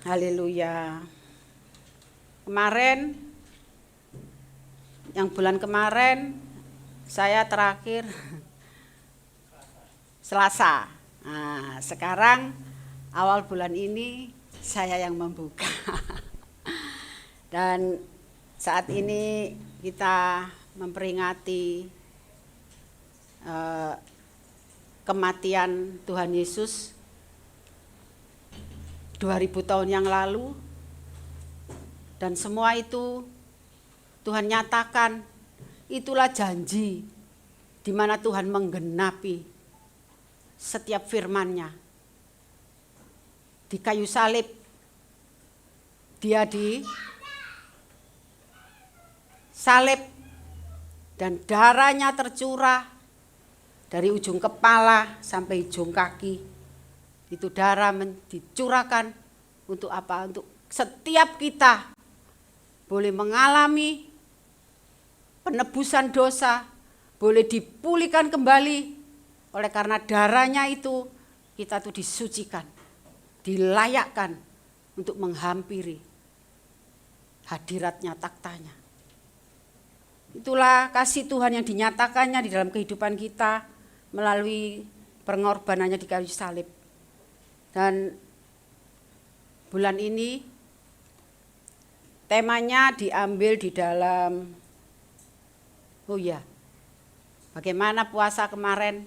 Haleluya. Bulan kemarin saya terakhir Selasa. Nah, sekarang awal bulan ini saya yang membuka. Dan saat ini kita memperingati kematian Tuhan Yesus 2000 tahun yang lalu, dan semua itu Tuhan nyatakan, itulah janji di mana Tuhan menggenapi setiap firman-Nya. Di kayu salib Dia disalib dan darahnya tercurah dari ujung kepala sampai ujung kaki. Itu darah dicurahkan untuk apa? Untuk setiap kita boleh mengalami penebusan dosa, boleh dipulihkan kembali. Oleh karena darahnya itu kita tuh disucikan, dilayakkan untuk menghampiri hadiratnya, taktanya. Itulah kasih Tuhan yang dinyatakannya di dalam kehidupan kita melalui pengorbanannya di kayu salib. Dan bulan ini temanya diambil di dalam, bagaimana puasa kemarin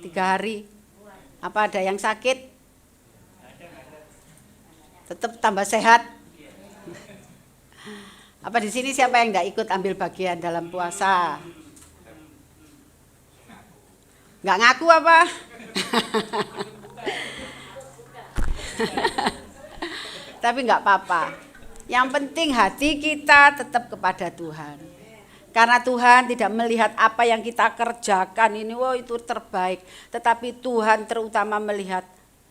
3 hari? Apa ada yang sakit? Tetap tambah sehat? Apa di sini siapa yang enggak ikut ambil bagian dalam puasa? Enggak ngaku apa? Tapi enggak apa-apa. Yang penting hati kita tetap kepada Tuhan. Karena Tuhan tidak melihat apa yang kita kerjakan ini, itu terbaik. Tetapi Tuhan terutama melihat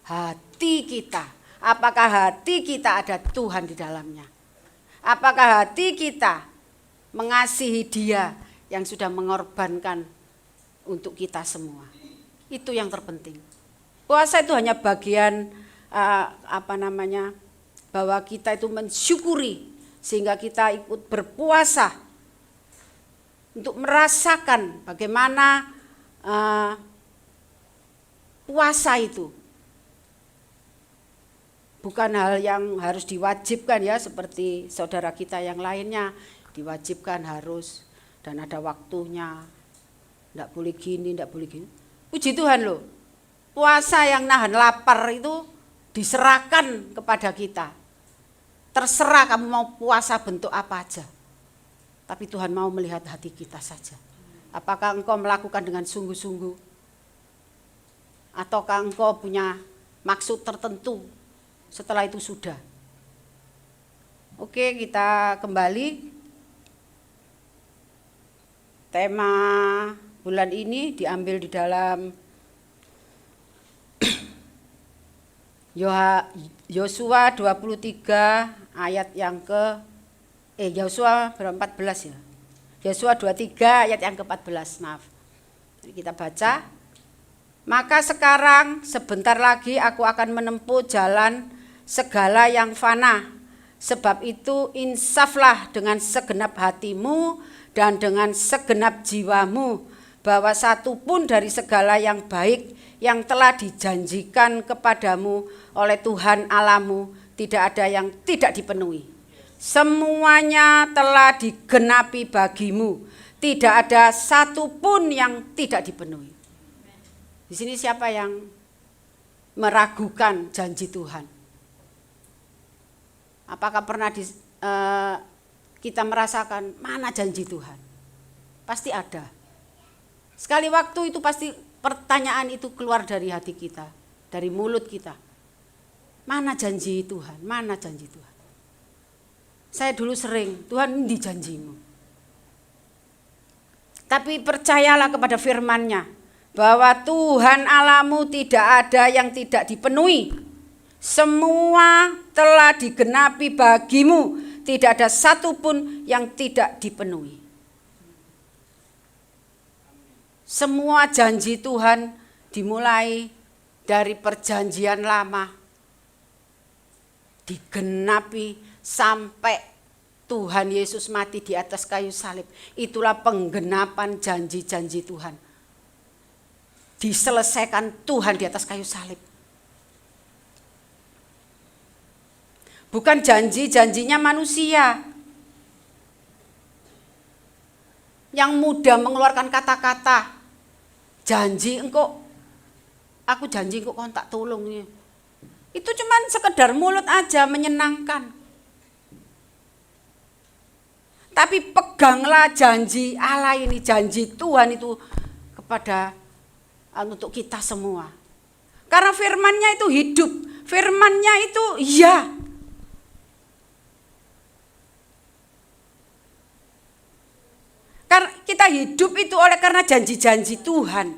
hati kita. Apakah hati kita ada Tuhan di dalamnya? Apakah hati kita mengasihi Dia yang sudah mengorbankan untuk kita semua? Itu yang terpenting. Puasa itu hanya bagian bahwa kita itu mensyukuri sehingga kita ikut berpuasa untuk merasakan bagaimana puasa itu bukan hal yang harus diwajibkan ya, seperti saudara kita yang lainnya diwajibkan harus dan ada waktunya, enggak boleh gini, enggak boleh gini. Puji Tuhan loh, puasa yang nahan lapar itu diserahkan kepada kita. Terserah kamu mau puasa bentuk apa aja. Tapi Tuhan mau melihat hati kita saja. Apakah engkau melakukan dengan sungguh-sungguh? Ataukah engkau punya maksud tertentu setelah itu sudah? Oke, kita kembali. Tema bulan ini diambil di dalam Yosua 23 ayat yang Yosua 14 ya. Yosua 23 ayat yang ke-14, maaf. Kita baca. Maka sekarang sebentar lagi aku akan menempuh jalan segala yang fana. Sebab itu insaflah dengan segenap hatimu dan dengan segenap jiwamu, bahwa satu pun dari segala yang baik yang telah dijanjikan kepadamu oleh Tuhan Allahmu tidak ada yang tidak dipenuhi. Semuanya telah digenapi bagimu, tidak ada satu pun yang tidak dipenuhi. Di sini siapa yang meragukan janji Tuhan? Apakah pernah kita merasakan mana janji Tuhan? Pasti ada. Sekali waktu itu pasti pertanyaan itu keluar dari hati kita, dari mulut kita. Mana janji Tuhan? Mana janji Tuhan? Saya dulu sering, Tuhan ini janjimu. Tapi percayalah kepada firman-Nya bahwa Tuhan Allahmu tidak ada yang tidak dipenuhi. Semua telah digenapi bagimu, tidak ada satu pun yang tidak dipenuhi. Semua janji Tuhan dimulai dari perjanjian lama digenapi sampai Tuhan Yesus mati di atas kayu salib. Itulah penggenapan janji-janji Tuhan. Diselesaikan Tuhan di atas kayu salib. Bukan janji-janjinya manusia yang mudah mengeluarkan kata-kata. Janji engkau, aku janji engkau tak tolong. Itu cuman sekedar mulut aja menyenangkan. Tapi peganglah janji Allah ini, janji Tuhan itu kepada untuk kita semua. Karena firman-Nya itu hidup, firman-Nya itu iya. Karena kita hidup itu oleh karena janji-janji Tuhan.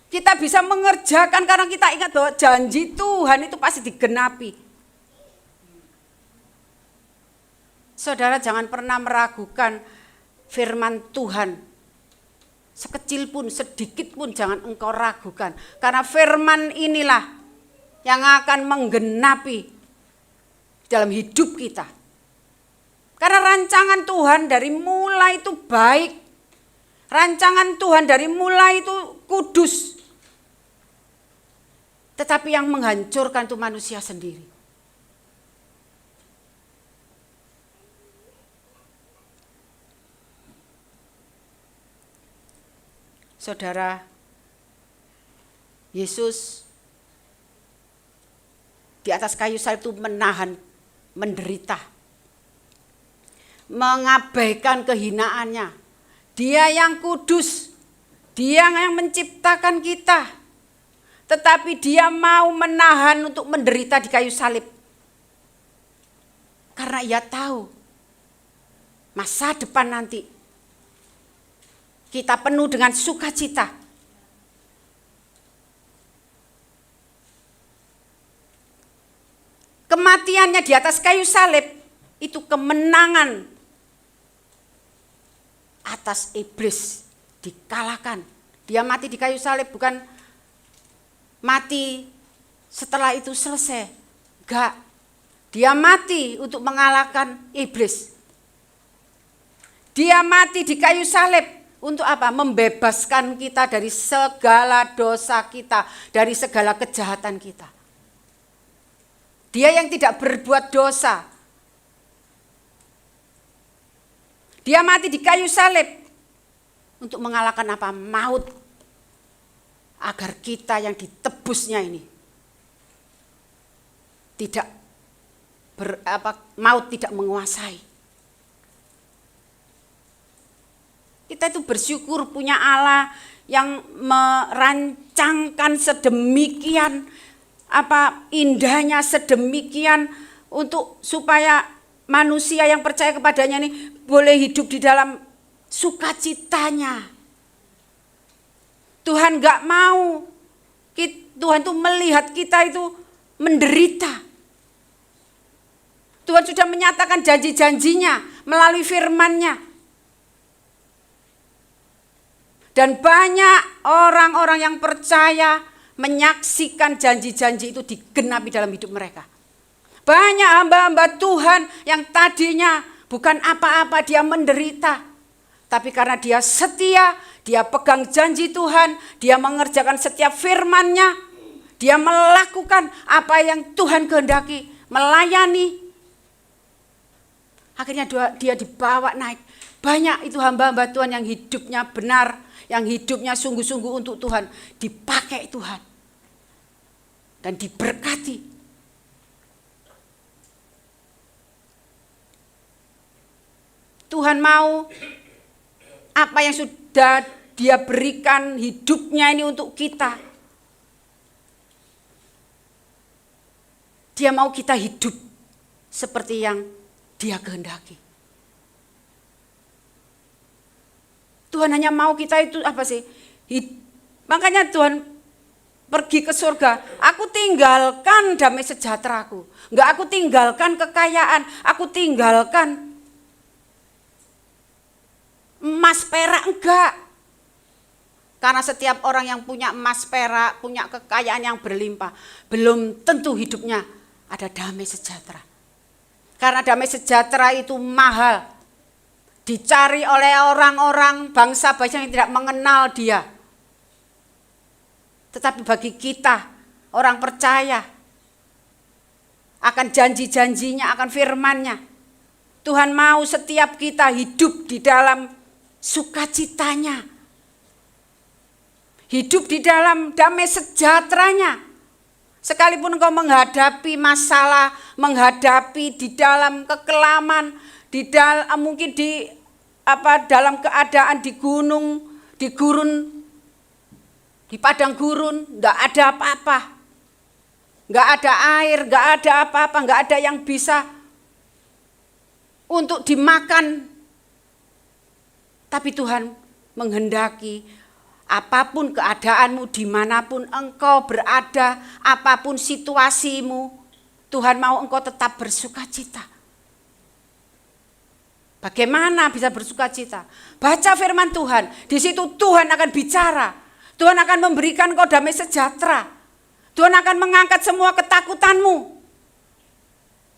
Kita bisa mengerjakan karena kita ingat bahwa janji Tuhan itu pasti digenapi. Saudara jangan pernah meragukan firman Tuhan. Sekecil pun, sedikit pun jangan engkau ragukan. Karena firman inilah yang akan menggenapi dalam hidup kita. Karena rancangan Tuhan dari mulai itu baik. Rancangan Tuhan dari mulai itu kudus. Tetapi yang menghancurkan itu manusia sendiri. Saudara, Yesus di atas kayu salib itu menahan, menderita, mengabaikan kehinaannya. Dia yang kudus, dia yang menciptakan kita, tetapi dia mau menahan untuk menderita di kayu salib. Karena ia tahu masa depan nanti kita penuh dengan sukacita. Kematiannya di atas kayu salib itu kemenangan atas iblis, dikalahkan. Dia mati di kayu salib bukan mati setelah itu selesai. Enggak. Dia mati untuk mengalahkan iblis. Dia mati di kayu salib untuk apa? Membebaskan kita dari segala dosa kita, dari segala kejahatan kita. Dia yang tidak berbuat dosa. Dia mati di kayu salib untuk mengalahkan apa? Maut. Agar kita yang ditebusnya ini tidak maut tidak menguasai. Kita itu bersyukur punya Allah yang merancangkan sedemikian indahnya, sedemikian untuk supaya manusia yang percaya kepadanya ini boleh hidup di dalam sukacitanya. Tuhan gak mau Tuhan tuh melihat kita itu menderita. Tuhan sudah menyatakan janji-janjinya melalui firman-Nya. Dan banyak orang-orang yang percaya menyaksikan janji-janji itu digenapi dalam hidup mereka. Banyak hamba-hamba Tuhan yang tadinya bukan apa-apa dia menderita. Tapi karena dia setia, dia pegang janji Tuhan, dia mengerjakan setiap firman-Nya, dia melakukan apa yang Tuhan kehendaki, melayani. Akhirnya dia dibawa naik. Banyak itu hamba-hamba Tuhan yang hidupnya benar, yang hidupnya sungguh-sungguh untuk Tuhan, dipakai Tuhan dan diberkati. Tuhan mau apa yang sudah Dia berikan hidupnya ini untuk kita. Dia mau kita hidup seperti yang Dia kehendaki. Tuhan hanya mau kita itu makanya Tuhan pergi ke surga. Aku tinggalkan damai sejahteraku. Enggak aku tinggalkan kekayaan. Aku tinggalkan emas perak, enggak. Karena setiap orang yang punya emas perak, punya kekayaan yang berlimpah, belum tentu hidupnya ada damai sejahtera. Karena damai sejahtera itu mahal. Dicari oleh orang-orang bangsa-bangsa yang tidak mengenal dia. Tetapi bagi kita, orang percaya akan janji-janjinya, akan firman-Nya, Tuhan mau setiap kita hidup di dalam sukacitanya. Hidup di dalam damai sejahteranya. Sekalipun engkau menghadapi masalah, menghadapi di dalam kekelaman, di dalam mungkin dalam keadaan di gunung, di gurun, di padang gurun, enggak ada apa-apa. Enggak ada air, enggak ada apa-apa, enggak ada yang bisa untuk dimakan. Tapi Tuhan menghendaki apapun keadaanmu, dimanapun engkau berada, apapun situasimu, Tuhan mau engkau tetap bersukacita. Bagaimana bisa bersukacita? Baca firman Tuhan, di situ Tuhan akan bicara. Tuhan akan memberikan engkau damai sejahtera. Tuhan akan mengangkat semua ketakutanmu.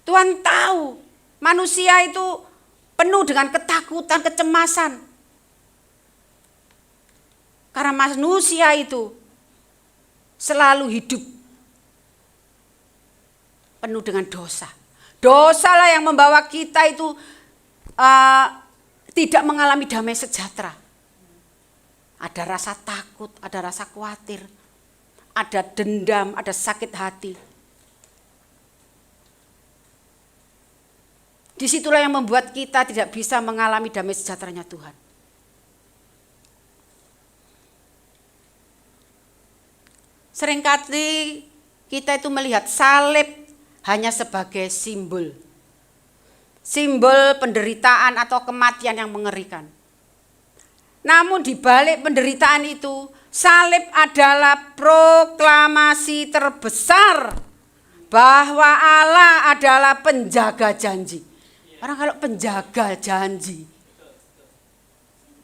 Tuhan tahu manusia itu penuh dengan ketakutan, kecemasan. Karena manusia itu selalu hidup penuh dengan dosa. Dosalah yang membawa kita itu tidak mengalami damai sejahtera. Ada rasa takut, ada rasa khawatir, ada dendam, ada sakit hati. Disitulah yang membuat kita tidak bisa mengalami damai sejahteranya Tuhan. Seringkali kita itu melihat salib hanya sebagai simbol. Simbol penderitaan atau kematian yang mengerikan. Namun di balik penderitaan itu, salib adalah proklamasi terbesar bahwa Allah adalah penjaga janji. Orang kalau penjaga janji,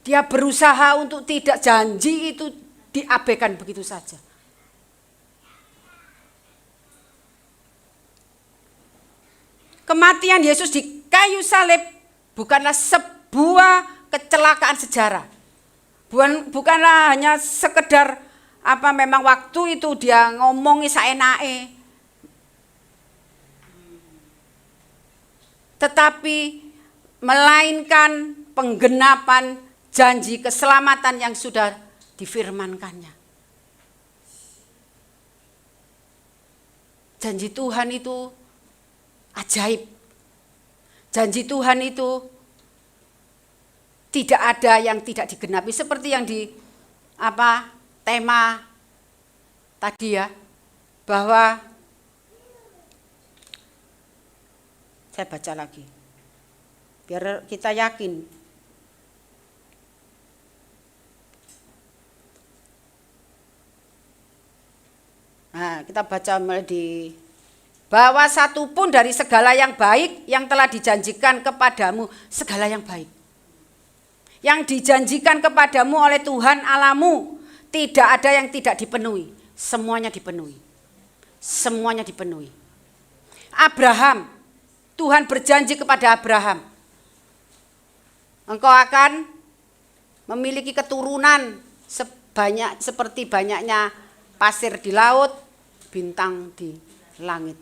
dia berusaha untuk tidak janji itu diabaikan begitu saja. Kematian Yesus di kayu salib bukanlah sebuah kecelakaan sejarah. Bukanlah hanya sekedar memang waktu itu dia ngomongi saenake. Tetapi melainkan penggenapan janji keselamatan yang sudah difirmankannya. Janji Tuhan itu ajaib. Janji Tuhan itu tidak ada yang tidak digenapi, seperti yang di tema tadi ya, bahwa saya baca lagi biar kita yakin. Nah, kita baca mulai di bahwa satu pun dari segala yang baik yang telah dijanjikan kepadamu, segala yang baik yang dijanjikan kepadamu oleh Tuhan Allahmu, tidak ada yang tidak dipenuhi. Semuanya dipenuhi. Semuanya dipenuhi. Abraham, Tuhan berjanji kepada Abraham, engkau akan memiliki keturunan seperti banyaknya pasir di laut, bintang di langit.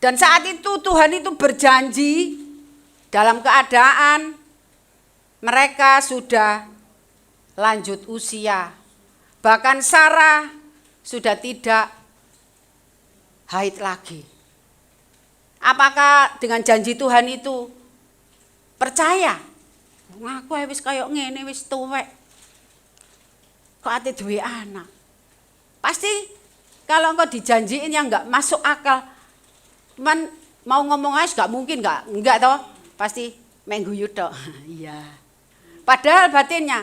Dan saat itu Tuhan itu berjanji dalam keadaan mereka sudah lanjut usia. Bahkan Sarah sudah tidak haid lagi. Apakah dengan janji Tuhan itu percaya? Aku wis kaya ngene, wis tuwek. Kok ate duwe anak? Pasti kalau engkau dijanjiin yang enggak masuk akal, cuman mau ngomong aja enggak mungkin, enggak toh? Pasti mengguyut toh. Iya. Padahal batinnya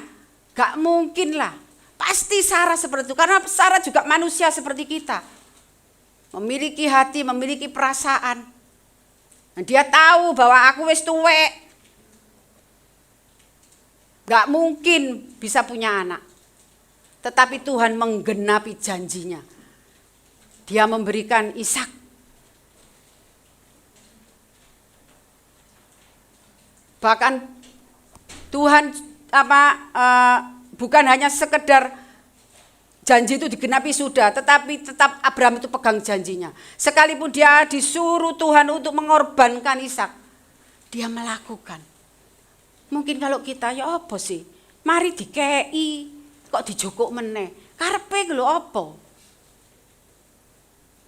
enggak mungkin lah. Pasti Sarah seperti itu, karena Sarah juga manusia seperti kita. Memiliki hati, memiliki perasaan. Dan dia tahu bahwa aku wis tuwek. Enggak mungkin bisa punya anak. Tetapi Tuhan menggenapi janjinya. Dia memberikan Ishak. Bahkan Tuhan bukan hanya sekedar janji itu digenapi sudah, tetapi tetap Abraham itu pegang janjinya. Sekalipun dia disuruh Tuhan untuk mengorbankan Ishak, dia melakukan. Mungkin kalau kita ya apa sih? Mari dikei kok dijokok meneh. Karepe lho apa?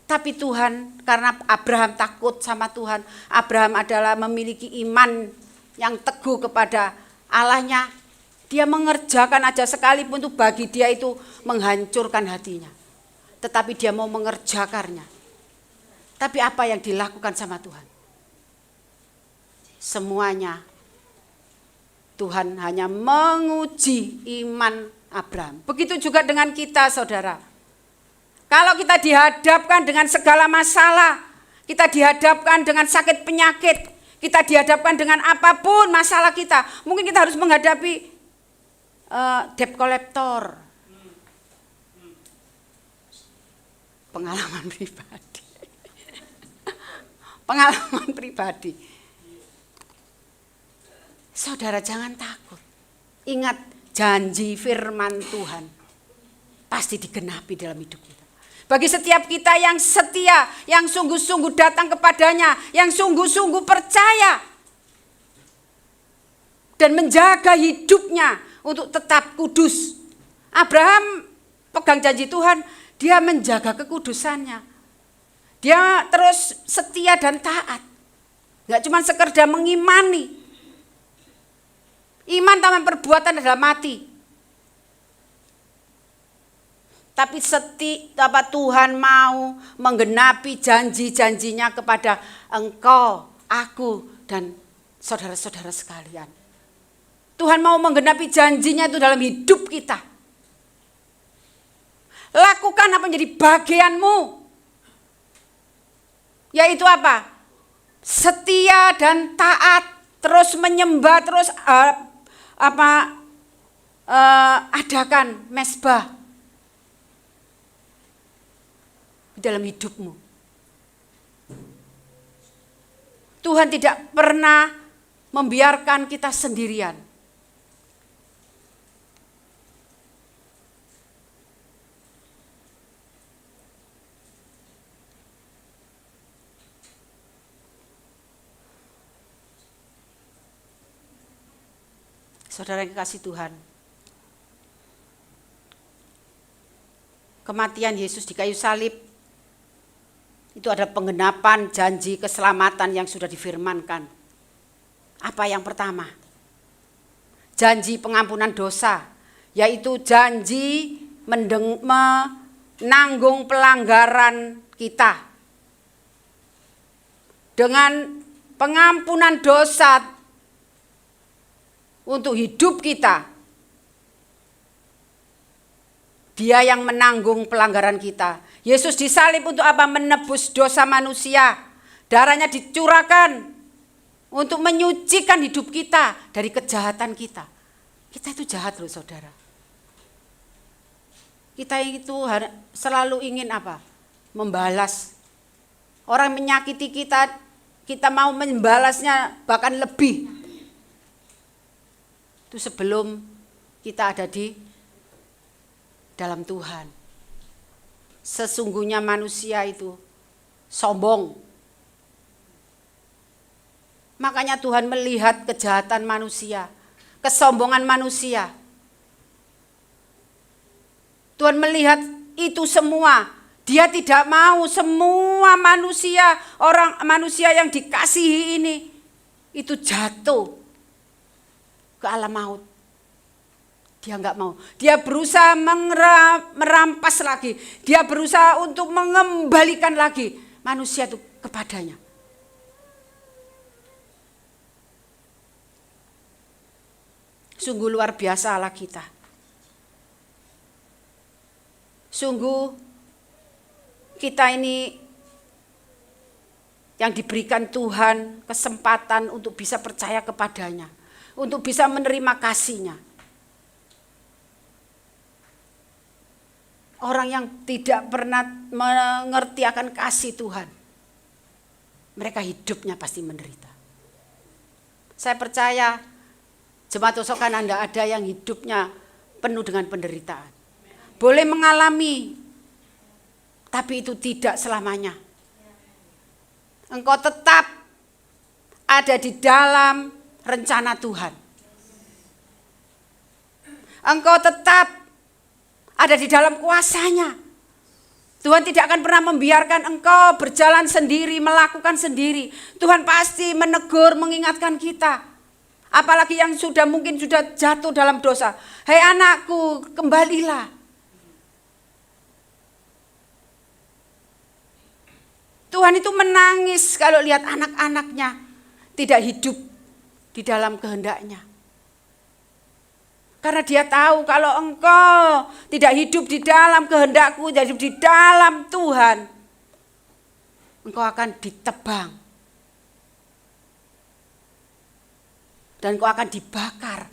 Tapi Tuhan, karena Abraham takut sama Tuhan, Abraham adalah memiliki iman yang teguh kepada Allahnya, dia mengerjakan aja sekalipun itu bagi dia itu menghancurkan hatinya. Tetapi dia mau mengerjakannya. Tapi apa yang dilakukan sama Tuhan? Semuanya Tuhan hanya menguji iman Abraham. Begitu juga dengan kita, saudara. Kalau kita dihadapkan dengan segala masalah, kita dihadapkan dengan sakit penyakit, kita dihadapkan dengan apapun masalah kita, mungkin kita harus menghadapi debt collector. Pengalaman pribadi. Pengalaman pribadi. Saudara jangan takut. Ingat janji firman Tuhan pasti digenapi dalam hidup kita. Bagi setiap kita yang setia, yang sungguh-sungguh datang kepadanya, yang sungguh-sungguh percaya dan menjaga hidupnya untuk tetap kudus. Abraham pegang janji Tuhan, dia menjaga kekudusannya. Dia terus setia dan taat. Enggak cuma sekedar mengimani. Iman tanpa perbuatan adalah mati. Tapi Tuhan mau menggenapi janji-janjinya kepada engkau, aku, dan saudara-saudara sekalian. Tuhan mau menggenapi janjinya itu dalam hidup kita. Lakukan apa yang menjadi bagianmu. Yaitu apa? Setia dan taat, terus menyembah, terus adakan mezbah di dalam hidupmu. Tuhan tidak pernah membiarkan kita sendirian. Saudara yang kekasih Tuhan, kematian Yesus di kayu salib itu ada penggenapan janji keselamatan yang sudah difirmankan. Apa yang pertama? Janji pengampunan dosa, yaitu janji menanggung pelanggaran kita. Dengan pengampunan dosa untuk hidup kita, Dia yang menanggung pelanggaran kita. Yesus disalib untuk apa? Menebus dosa manusia. Darahnya dicurahkan untuk menyucikan hidup kita dari kejahatan kita. Kita itu jahat loh saudara. Kita itu selalu ingin apa? Membalas. Orang menyakiti kita, kita mau membalasnya bahkan lebih. Itu sebelum kita ada di dalam Tuhan. Sesungguhnya manusia itu sombong. Makanya Tuhan melihat kejahatan manusia, kesombongan manusia. Tuhan melihat itu semua. Dia tidak mau semua manusia, orang manusia yang dikasihi ini itu jatuh ke alam maut. Dia enggak mau. Dia berusaha merampas lagi. Dia berusaha untuk mengembalikan lagi manusia itu kepadanya. Sungguh luar biasa Allah kita. Sungguh kita ini yang diberikan Tuhan kesempatan untuk bisa percaya kepadanya. Untuk bisa menerima kasih-Nya. Orang yang tidak pernah mengerti akan kasih Tuhan, mereka hidupnya pasti menderita. Saya percaya jemaat Osokan Anda ada yang hidupnya penuh dengan penderitaan. Boleh mengalami, tapi itu tidak selamanya. Engkau tetap ada di dalam rencana Tuhan. Engkau tetap ada di dalam kuasanya. Tuhan tidak akan pernah membiarkan engkau berjalan sendiri, melakukan sendiri. Tuhan pasti menegur, mengingatkan kita. Apalagi yang mungkin sudah jatuh dalam dosa. Hei anakku, kembalilah. Tuhan itu menangis kalau lihat anak-anaknya tidak hidup di dalam kehendaknya. Karena dia tahu kalau engkau tidak hidup di dalam kehendakku, tidak hidup di dalam Tuhan, engkau akan ditebang. Dan engkau akan dibakar.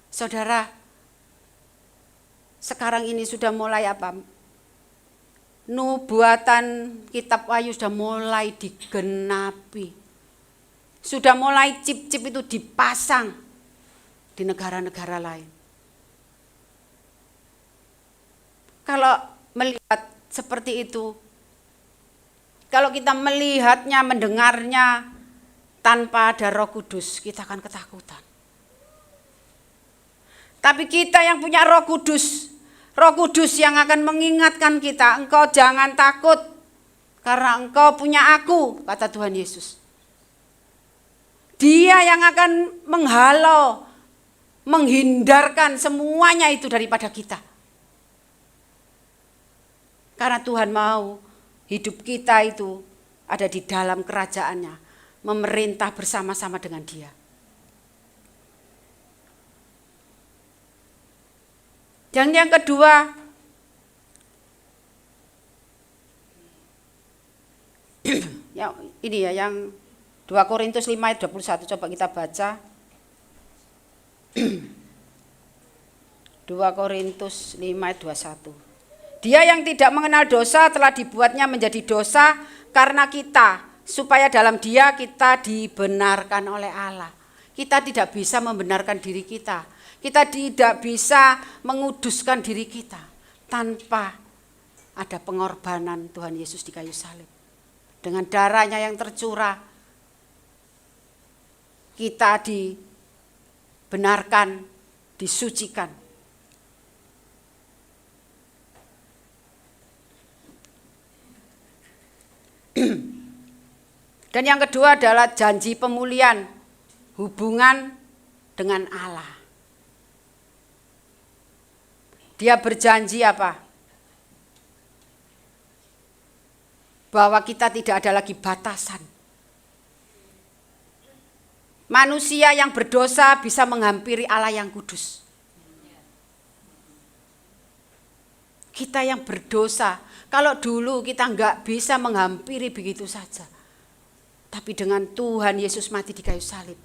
Saudara, sekarang ini sudah mulai apa? Nubuatan kitab Wahyu sudah mulai digenapi. Sudah mulai cip-cip itu dipasang di negara-negara lain. Kalau melihat seperti itu, kalau kita melihatnya, mendengarnya tanpa ada Roh Kudus, kita akan ketakutan. Tapi kita yang punya Roh Kudus yang akan mengingatkan kita, engkau jangan takut karena engkau punya aku, kata Tuhan Yesus. Dia yang akan menghalau, menghindarkan semuanya itu daripada kita. Karena Tuhan mau hidup kita itu ada di dalam kerajaannya, memerintah bersama-sama dengan Dia. Dan yang kedua, ini ya yang 2 Korintus 5 ayat 21, coba kita baca. 2 Korintus 5 ayat 21. Dia yang tidak mengenal dosa telah dibuatnya menjadi dosa karena kita, supaya dalam Dia kita dibenarkan oleh Allah. Kita tidak bisa membenarkan diri kita. Kita tidak bisa menguduskan diri kita tanpa ada pengorbanan Tuhan Yesus di kayu salib. Dengan darahnya yang tercurah, kita dibenarkan, disucikan. Dan yang kedua adalah janji pemulihan hubungan dengan Allah. Dia berjanji apa? Bahwa kita tidak ada lagi batasan. Manusia yang berdosa bisa menghampiri Allah yang kudus. Kita yang berdosa, kalau dulu kita enggak bisa menghampiri begitu saja. Tapi dengan Tuhan Yesus mati di kayu salib,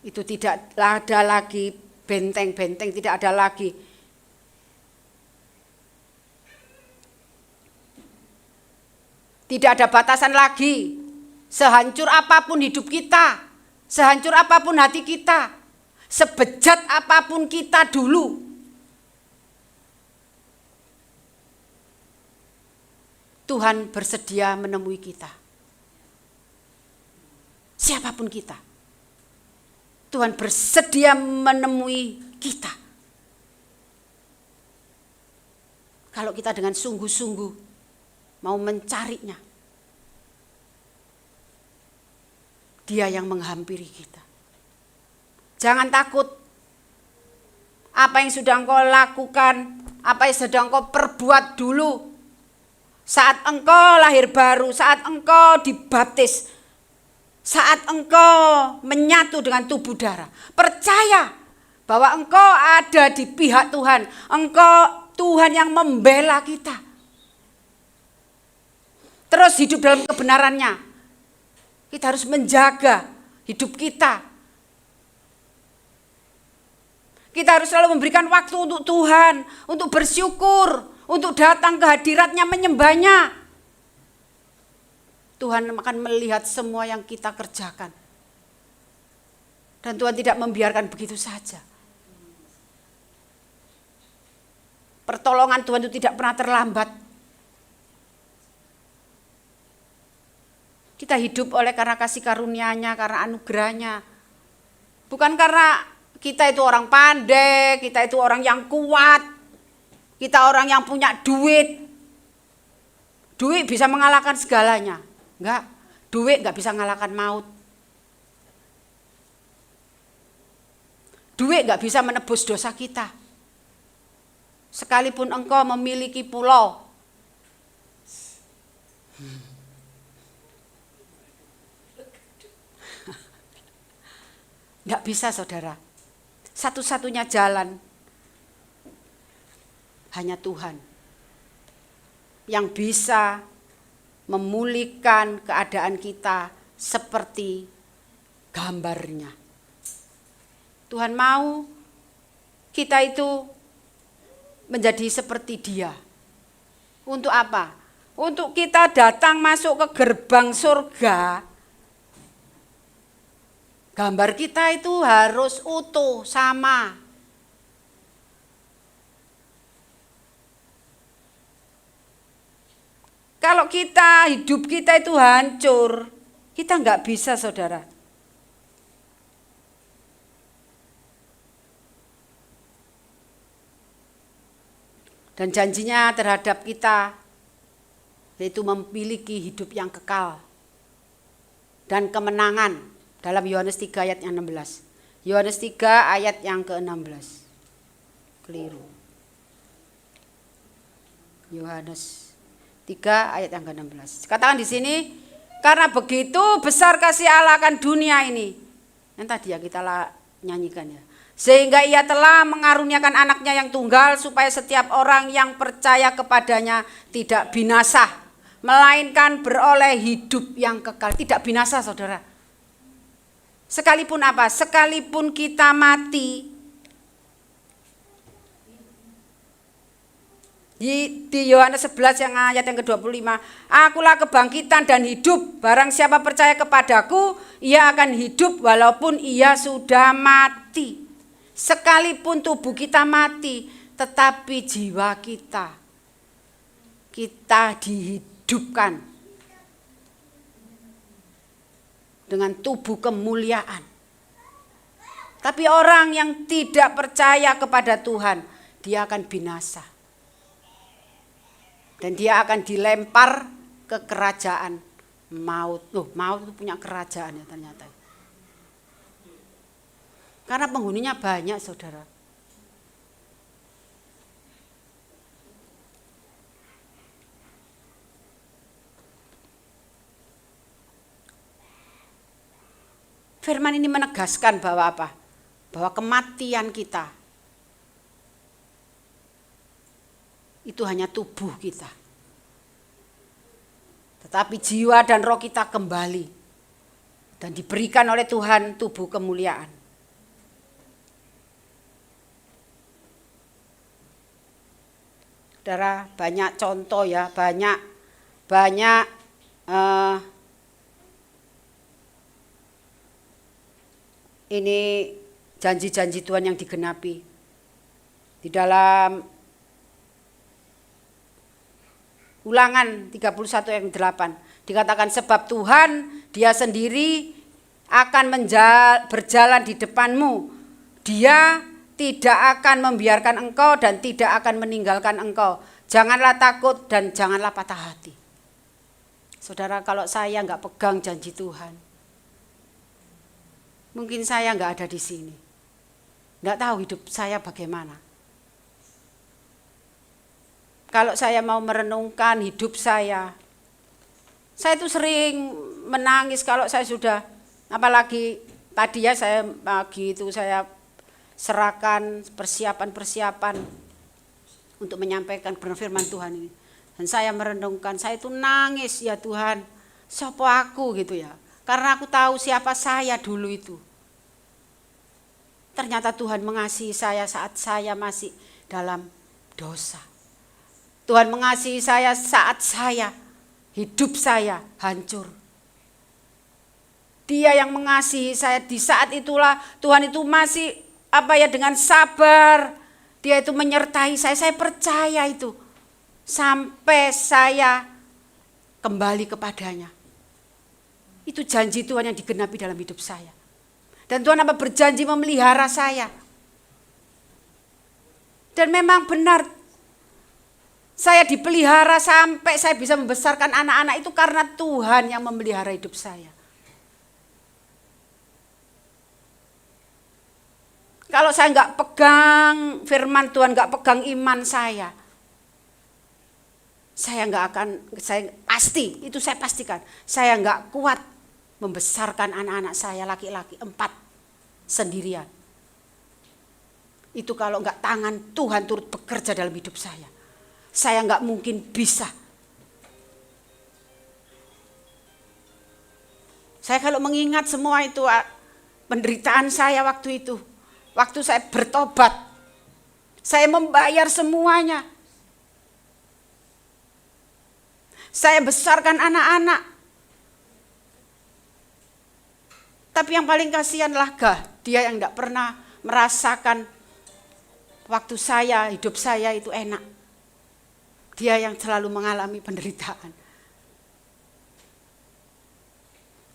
itu tidak ada lagi benteng-benteng, tidak ada lagi tidak ada batasan lagi. Sehancur apapun hidup kita, sehancur apapun hati kita, sebejat apapun kita dulu, Tuhan bersedia menemui kita. Siapapun kita, Tuhan bersedia menemui kita. Kalau kita dengan sungguh-sungguh mau mencarinya, Dia yang menghampiri kita. Jangan takut. Apa yang sudah engkau lakukan, apa yang sudah engkau perbuat dulu, saat engkau lahir baru, saat engkau dibaptis, saat engkau menyatu dengan tubuh darah, percaya bahwa engkau ada di pihak Tuhan. Engkau Tuhan yang membela kita. Terus hidup dalam kebenarannya. Kita harus menjaga hidup kita. Kita harus selalu memberikan waktu untuk Tuhan, untuk bersyukur, untuk datang ke hadirat-Nya, menyembah-Nya. Tuhan akan melihat semua yang kita kerjakan. Dan Tuhan tidak membiarkan begitu saja. Pertolongan Tuhan itu tidak pernah terlambat. Kita hidup karena kasih karunia-Nya, karena anugerah-Nya. Bukan karena kita itu orang pandai, kita itu orang yang kuat, kita orang yang punya duit. Duit bisa mengalahkan segalanya. Enggak, duit enggak bisa mengalahkan maut. Duit enggak bisa menebus dosa kita. Sekalipun engkau memiliki pulau, enggak bisa, saudara. Satu-satunya jalan hanya Tuhan yang bisa memulihkan keadaan kita seperti gambarnya. Tuhan mau kita itu menjadi seperti Dia. Untuk apa? Untuk kita datang masuk ke gerbang surga. Gambar kita itu harus utuh, sama. Kalau hidup kita itu hancur, kita enggak bisa, saudara. Dan janjinya terhadap kita, yaitu memiliki hidup yang kekal dan kemenangan. Dalam Yohanes 3 ayat yang 16. Yohanes 3 ayat yang ke-16. Keliru. Yohanes 3 ayat yang ke-16. Katakan di sini, karena begitu besar kasih Allah akan dunia ini. Yang tadi ya kita nyanyikan ya. Sehingga Ia telah mengaruniakan anaknya yang tunggal supaya setiap orang yang percaya kepadanya tidak binasa, melainkan beroleh hidup yang kekal. Tidak binasa, saudara. Sekalipun apa? Sekalipun kita mati. Di Yohanes 11 yang ayat yang ke-25. Akulah kebangkitan dan hidup. Barang siapa percaya kepadaku, ia akan hidup walaupun ia sudah mati. Sekalipun tubuh kita mati, tetapi jiwa kita dihidupkan dengan tubuh kemuliaan. Tapi orang yang tidak percaya kepada Tuhan, dia akan binasa. Dan dia akan dilempar ke kerajaan maut. Maut itu punya kerajaan ya ternyata. Karena penghuninya banyak, saudara. Firman ini menegaskan bahwa apa? Bahwa kematian kita itu hanya tubuh kita. Tetapi jiwa dan roh kita kembali dan diberikan oleh Tuhan tubuh kemuliaan. Saudara, banyak contoh ya, banyak ini janji-janji Tuhan yang digenapi. Di dalam Ulangan 31 ayat 8 dikatakan, sebab Tuhan Dia sendiri akan berjalan di depanmu. Dia tidak akan membiarkan engkau dan tidak akan meninggalkan engkau. Janganlah takut dan janganlah patah hati. Saudara, kalau saya enggak pegang janji Tuhan, mungkin saya enggak ada di sini. Enggak tahu hidup saya bagaimana. Kalau saya mau merenungkan hidup saya itu sering menangis kalau saya sudah, apalagi tadi ya saya pagi itu saya serahkan persiapan untuk menyampaikan firman Tuhan ini. Dan saya merenungkan, saya itu nangis, ya Tuhan, siapa aku gitu ya. Karena aku tahu siapa saya dulu itu. Ternyata Tuhan mengasihi saya saat saya masih dalam dosa. Tuhan mengasihi saya saat hidup saya hancur. Dia yang mengasihi saya di saat itulah Tuhan itu masih dengan sabar. Dia itu menyertai saya percaya itu. Sampai saya kembali kepadanya. Itu janji Tuhan yang digenapi dalam hidup saya. Dan Tuhan berjanji memelihara saya. Dan memang benar, saya dipelihara sampai saya bisa membesarkan anak-anak itu karena Tuhan yang memelihara hidup saya. Kalau saya nggak pegang firman Tuhan, nggak pegang iman saya nggak akan, saya pastikan, saya nggak kuat membesarkan anak-anak saya laki-laki 4 sendirian. Itu kalau nggak tangan Tuhan turut bekerja dalam hidup saya nggak mungkin bisa. Saya kalau mengingat semua itu penderitaan saya waktu itu, waktu saya bertobat, saya membayar semuanya. Saya besarkan anak-anak. Tapi yang paling kasihanlah dia yang tidak pernah merasakan waktu hidup saya itu enak. Dia yang selalu mengalami penderitaan.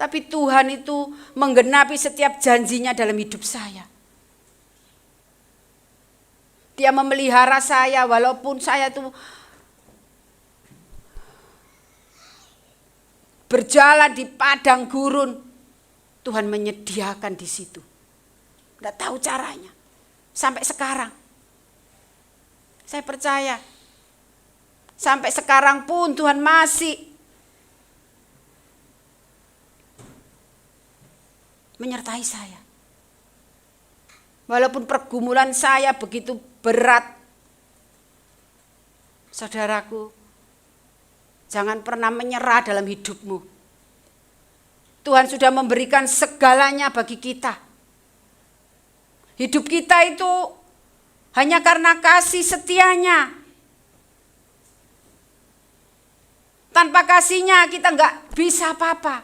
Tapi Tuhan itu menggenapi setiap janjinya dalam hidup saya. Dia memelihara saya walaupun saya itu berjalan di padang gurun. Tuhan menyediakan di situ. Tidak tahu caranya. Sampai sekarang. Saya percaya. Sampai sekarang pun Tuhan masih menyertai saya. Walaupun pergumulan saya begitu berat. Saudaraku, jangan pernah menyerah dalam hidupmu. Tuhan sudah memberikan segalanya bagi kita. Hidup kita itu hanya karena kasih setianya. Tanpa kasihnya kita nggak bisa apa-apa.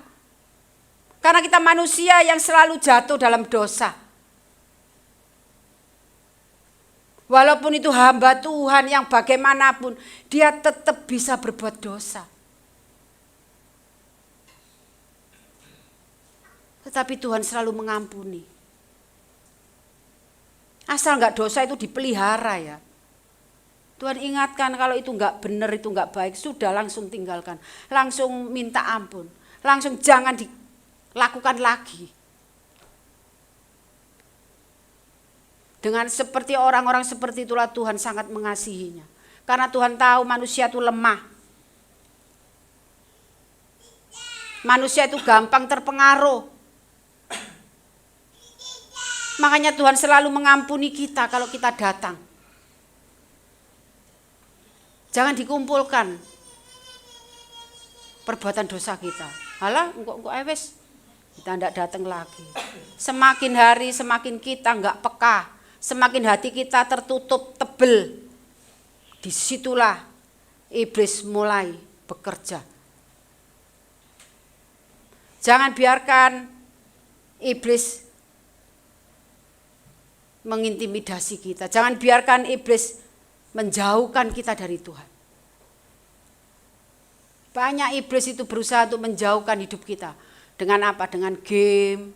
Karena kita manusia yang selalu jatuh dalam dosa. Walaupun itu hamba Tuhan yang bagaimanapun, dia tetap bisa berbuat dosa. Tetapi Tuhan selalu mengampuni. Asal nggak dosa itu dipelihara ya. Tuhan ingatkan kalau itu nggak benar, itu nggak baik, sudah langsung tinggalkan. Langsung minta ampun. Langsung jangan dilakukan lagi. Dengan seperti orang-orang seperti itulah Tuhan sangat mengasihinya. Karena Tuhan tahu manusia itu lemah. Manusia itu gampang terpengaruh. Makanya Tuhan selalu mengampuni kita kalau kita datang. Jangan dikumpulkan perbuatan dosa kita. Halah, engkau wes, kita tidak datang lagi. Semakin hari semakin kita enggak peka, semakin hati kita tertutup tebel. Disitulah iblis mulai bekerja. Jangan biarkan iblis mengintimidasi kita. Jangan biarkan iblis menjauhkan kita dari Tuhan. Banyak iblis itu berusaha untuk menjauhkan hidup kita. Dengan apa? Dengan game,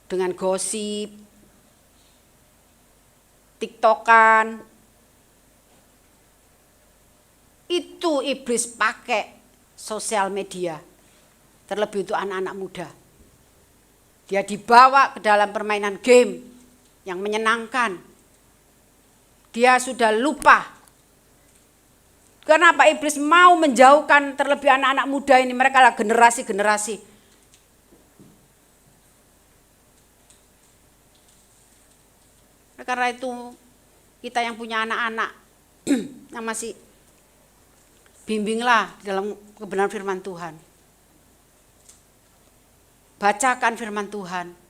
dengan gosip, TikTokan. Itu iblis pakai sosial media. Terlebih untuk anak-anak muda. Dia dibawa ke dalam permainan game yang menyenangkan. Dia sudah lupa. Kenapa iblis mau menjauhkan terlebih anak-anak muda ini? Mereka adalah generasi-generasi. Karena itu kita yang punya anak-anak yang masih bimbinglah dalam kebenaran firman Tuhan. Bacakan firman Tuhan.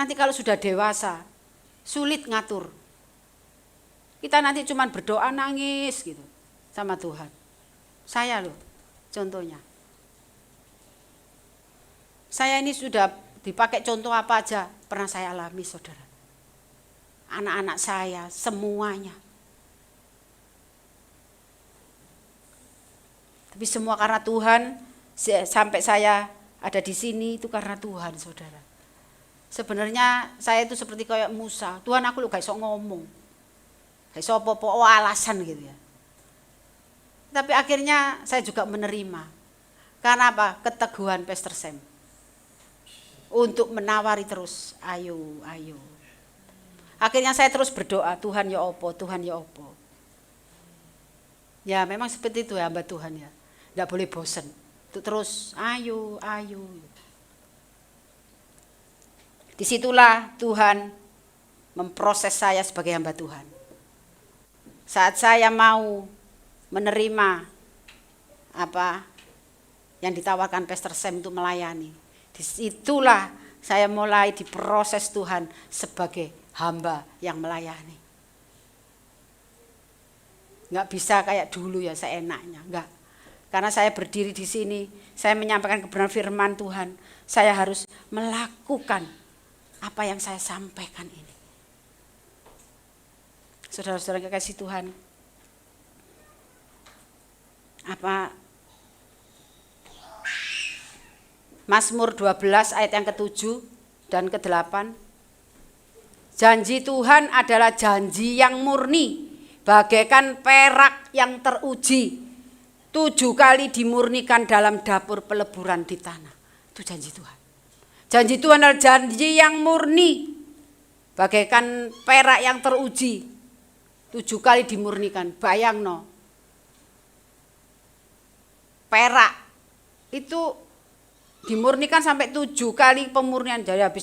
Nanti kalau sudah dewasa, sulit ngatur. Kita nanti cuma berdoa nangis gitu sama Tuhan. Saya loh, contohnya. Saya ini sudah dipakai contoh apa aja, pernah saya alami saudara. Anak-anak saya, semuanya. Tapi semua karena Tuhan, sampai saya ada di sini itu karena Tuhan saudara. Sebenarnya saya itu seperti kayak Musa, Tuhan aku lu gak iso ngomong. Gak iso apa-apa alasan gitu ya. Tapi akhirnya saya juga menerima. Karena apa? Keteguhan Pastor Sam. Untuk menawari terus, ayo. Akhirnya saya terus berdoa, Tuhan ya opo. Ya memang seperti itu ya hamba Tuhan ya. Tidak boleh bosan. Untuk terus, ayo. Disitulah Tuhan memproses saya sebagai hamba Tuhan. Saat saya mau menerima apa yang ditawarkan Pastor Sam untuk melayani, disitulah saya mulai diproses Tuhan sebagai hamba yang melayani. Nggak bisa kayak dulu ya seenaknya, nggak. Karena saya berdiri di sini, saya menyampaikan kebenaran firman Tuhan, saya harus melakukan apa yang saya sampaikan ini. Saudara-saudara kekasih Tuhan, apa Mazmur 12 ayat yang ke-7 dan ke-8. Janji Tuhan adalah janji yang murni, bagaikan perak yang teruji. 7 kali dimurnikan dalam dapur peleburan di tanah. Itu janji Tuhan. Janji Tuhan adalah janji yang murni, bagaikan perak yang teruji. 7 kali dimurnikan. Bayang no. Perak itu dimurnikan sampai 7 kali pemurnian. Jadi habis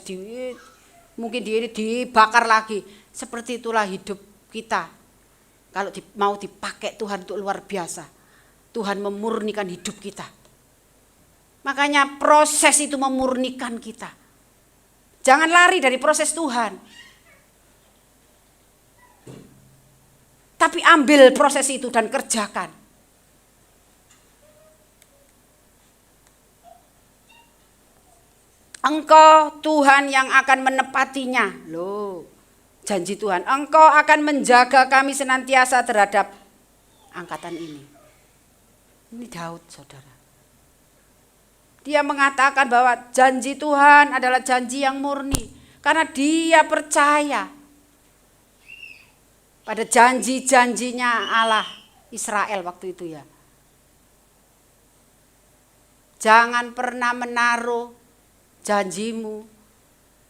mungkin dibakar lagi. Seperti itulah hidup kita. Kalau mau dipakai Tuhan untuk luar biasa, Tuhan memurnikan hidup kita. Makanya proses itu memurnikan kita. Jangan lari dari proses Tuhan. Tapi ambil proses itu dan kerjakan. Engkau Tuhan yang akan menepatinya. Loh, janji Tuhan. Engkau akan menjaga kami senantiasa terhadap angkatan ini. Ini Daud, saudara. Dia mengatakan bahwa janji Tuhan adalah janji yang murni. Karena dia percaya pada janji-janjinya Allah Israel waktu itu ya. Jangan pernah menaruh janjimu.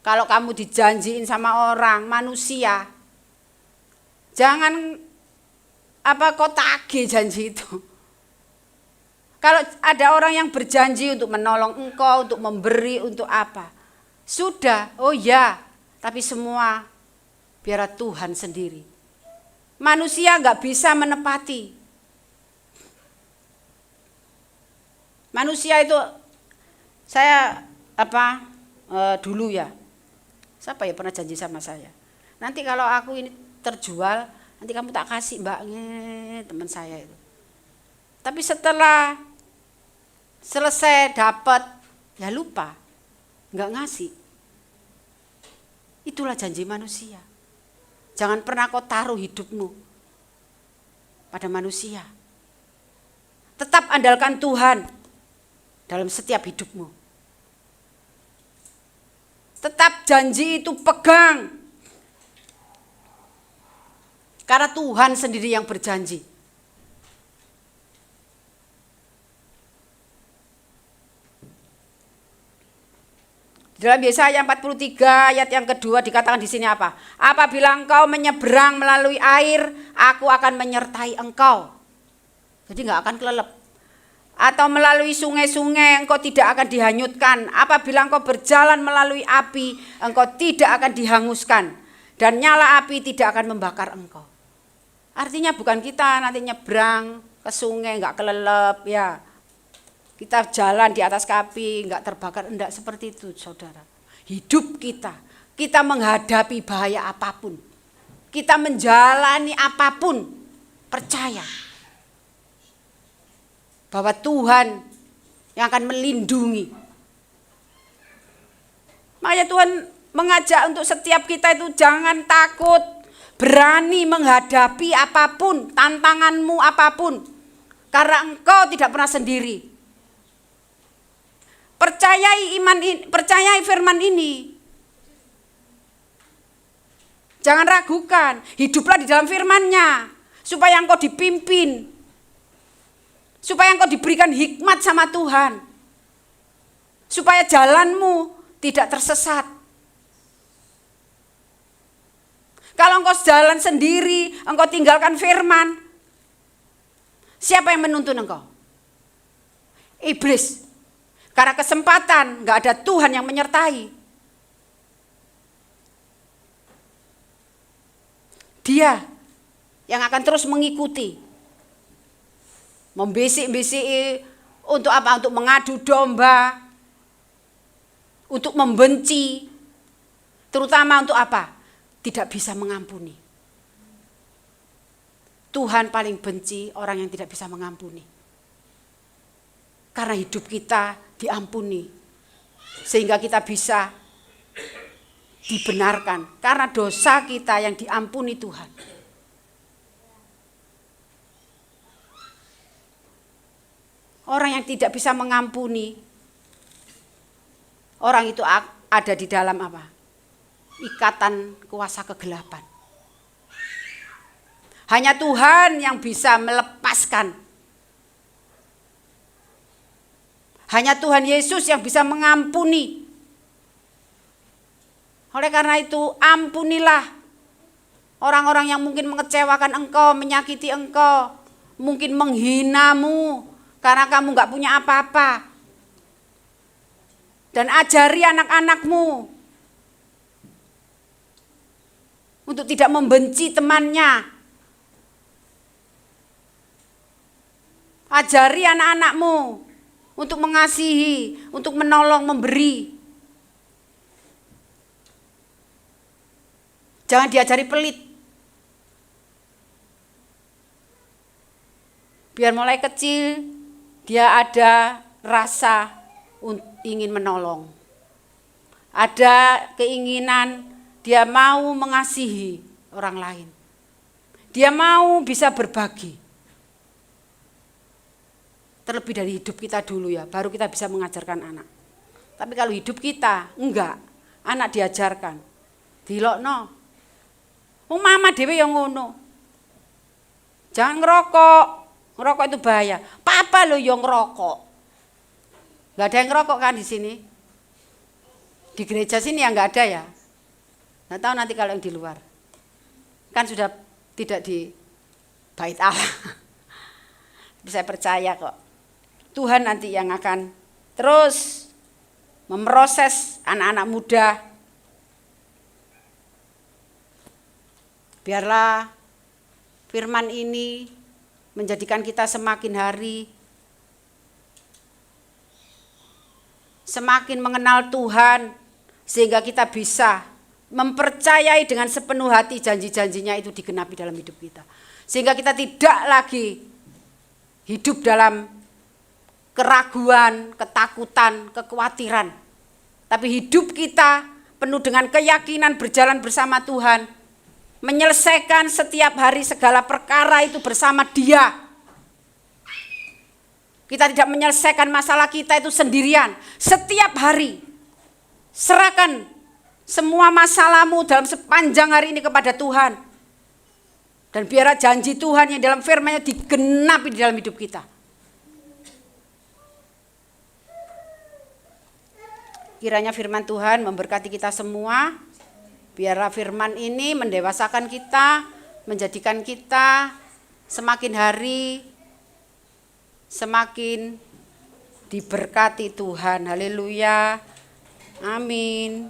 Kalau kamu dijanjiin sama orang, manusia, jangan kau tagih janji itu. Kalau ada orang yang berjanji untuk menolong engkau, untuk memberi, untuk apa, sudah, oh ya, tapi semua biar Tuhan sendiri. Manusia nggak bisa menepati. Manusia itu, saya dulu ya, siapa ya pernah janji sama saya, nanti kalau aku ini terjual, nanti kamu tak kasih mbaknya, teman saya itu. Tapi setelah selesai dapat, ya lupa, nggak ngasih. Itulah janji manusia. Jangan pernah kau taruh hidupmu pada manusia. Tetap andalkan Tuhan dalam setiap hidupmu. Tetap janji itu pegang. Karena Tuhan sendiri yang berjanji. Dalam Yesaya 43 ayat yang kedua dikatakan di sini apa? Apabila engkau menyeberang melalui air, aku akan menyertai engkau. Jadi enggak akan kelelep. Atau melalui sungai-sungai, engkau tidak akan dihanyutkan. Apabila engkau berjalan melalui api, engkau tidak akan dihanguskan. Dan nyala api tidak akan membakar engkau. Artinya bukan kita nanti nyebrang ke sungai enggak kelelep ya. Kita jalan di atas api, enggak terbakar, enggak seperti itu saudara. Hidup kita kita menghadapi bahaya apapun, kita menjalani apapun, percaya bahwa Tuhan yang akan melindungi. Makanya Tuhan mengajak untuk setiap kita itu jangan takut, berani menghadapi apapun, tantanganmu apapun, karena engkau tidak pernah sendiri. Percayai firman ini. Jangan ragukan, hiduplah di dalam firman-Nya supaya engkau dipimpin, supaya engkau diberikan hikmat sama Tuhan, supaya jalanmu tidak tersesat. Kalau engkau jalan sendiri, engkau tinggalkan firman, siapa yang menuntun engkau? Iblis. Karena kesempatan, gak ada Tuhan yang menyertai. Dia yang akan terus mengikuti, membisik-bisiki untuk apa? Untuk mengadu domba, untuk membenci, terutama untuk apa? Tidak bisa mengampuni. Tuhan paling benci orang yang tidak bisa mengampuni. Karena hidup kita diampuni, sehingga kita bisa dibenarkan karena dosa kita yang diampuni Tuhan. Orang yang tidak bisa mengampuni, orang itu ada di dalam apa? Ikatan kuasa kegelapan. Hanya Tuhan yang bisa melepaskan. Hanya Tuhan Yesus yang bisa mengampuni. Oleh karena itu, ampunilah orang-orang yang mungkin mengecewakan engkau, menyakiti engkau, mungkin menghinamu karena kamu gak punya apa-apa. Dan ajari anak-anakmu untuk tidak membenci temannya. Ajari anak-anakmu untuk mengasihi, untuk menolong, memberi. Jangan diajari pelit. Biar mulai kecil dia ada rasa ingin menolong. Ada keinginan dia mau mengasihi orang lain. Dia mau bisa berbagi. Terlebih dari hidup kita dulu ya, baru kita bisa mengajarkan anak. Tapi kalau hidup kita enggak, anak diajarkan. Dilokno. Mama dhewe yang ngono. Jangan ngerokok. Ngerokok itu bahaya. Papa lo yang ngerokok. Enggak ada yang ngerokok kan di sini? Di gereja sini ya enggak ada ya. Nggak tahu nanti kalau yang di luar. Kan sudah tidak di bait Allah. Saya percaya kok. Tuhan nanti yang akan terus memproses anak-anak muda. Biarlah firman ini menjadikan kita semakin hari semakin mengenal Tuhan, sehingga kita bisa mempercayai dengan sepenuh hati janji-janjinya itu digenapi dalam hidup kita. Sehingga kita tidak lagi hidup dalam keraguan, ketakutan, kekhawatiran. Tapi hidup kita penuh dengan keyakinan berjalan bersama Tuhan. Menyelesaikan setiap hari segala perkara itu bersama Dia. Kita tidak menyelesaikan masalah kita itu sendirian. Setiap hari serahkan semua masalahmu dalam sepanjang hari ini kepada Tuhan. Dan biarlah janji Tuhan yang dalam firman-Nya digenapi di dalam hidup kita. Kiranya firman Tuhan memberkati kita semua. Biarlah firman ini mendewasakan kita, menjadikan kita semakin hari semakin diberkati Tuhan. Haleluya. Amin.